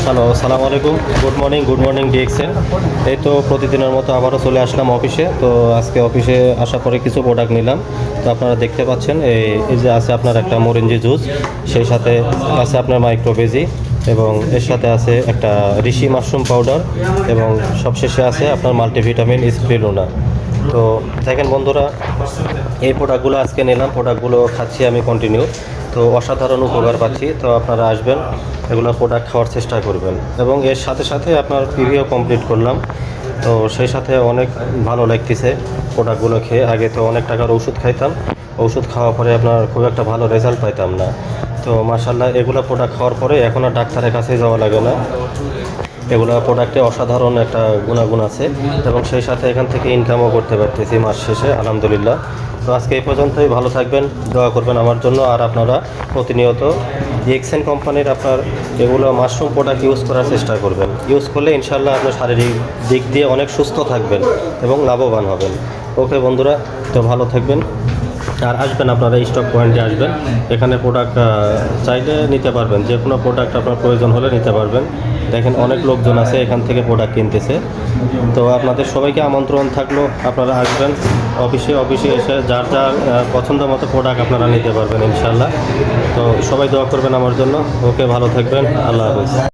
Hello, আসসালামু আলাইকুম। Good morning DXN. এই তো প্রতিদিনের মতো আবারও চলে আসলাম অফিসে। তো আজকে অফিসে আসার পরে কিছু প্রোডাক্ট নিলাম। তো আপনারা দেখতে পাচ্ছেন এই যে আছে আপনার একটা মোরেঞ্জি জুস, সেই সাথে আছে আপনার মাইক্রোভেজি, এবং এর সাথে আছে একটা ঋষি মাশরুম পাউডার, এবং সবশেষে আছে আপনার মাল্টিভিটামিন স্প্রিলুনা। তো দেখেন বন্ধুরা, এই প্রোডাক্টগুলো আজকে নিলাম, প্রোডাক্টগুলো খাচ্ছি আমি কন্টিনিউ। তো অসাধারণ উপকার পাচ্ছি। তো আপনারা আসবেন, এগুলো প্রোডাক্ট খাওয়ার চেষ্টা করবেন, এবং এর সাথে সাথে আপনার পিভিও কমপ্লিট করলাম। তো সেই সাথে অনেক ভালো লাগতেছে প্রোডাক্টগুলো খেয়ে। আগে তো অনেক টাকার ওষুধ খাইতাম, ওষুধ খাওয়ার পরে আপনার খুব একটা ভালো রেজাল্ট পাইতাম না। তো মাশাআল্লাহ, এগুলো প্রোডাক্ট খাওয়ার পরে এখন আর ডাক্তারের কাছে যাওয়া লাগে না। এগুলো প্রোডাক্টে অসাধারণ একটা গুণাগুণ আছে, এবং সেই সাথে এখান থেকে ইনকামও করতে পারতেছি মাস শেষে, আলহামদুলিল্লাহ। তো আজকে এই পর্যন্তই। ভালো থাকবেন, দোয়া করবেন আমার জন্য। আর আপনারা প্রতিনিয়ত এক্সেন কোম্পানির আপনার এগুলো মাশরুম প্রোডাক্ট ইউজ করার চেষ্টা করবেন। ইউজ করলে ইনশাল্লাহ আপনার শারীরিক দিক দিয়ে অনেক সুস্থ থাকবেন এবং লাভবান হবেন। ওকে বন্ধুরা, তো ভালো থাকবেন। আর আসবেন, আপনারা স্টক পয়েন্টে আসবেন, এখানে প্রোডাক্ট চাইলে নিতে পারবেন। যে কোনো প্রোডাক্ট আপনার প্রয়োজন হলে নিতে পারবেন। দেখেন অনেক লোকজন আছে এখান থেকে প্রোডাক্ট কিনতেছে। তো আপনাদের সবাইকে আমন্ত্রণ থাকলো, আপনারা আসবেন অফিসে এসে যার যার পছন্দ মতো প্রোডাক্ট আপনারা নিতে পারবেন ইনশাল্লাহ। তো সবাই দোয়া করবেন আমার জন্য। ওকে, ভালো থাকবেন। আল্লাহ হাফেজ।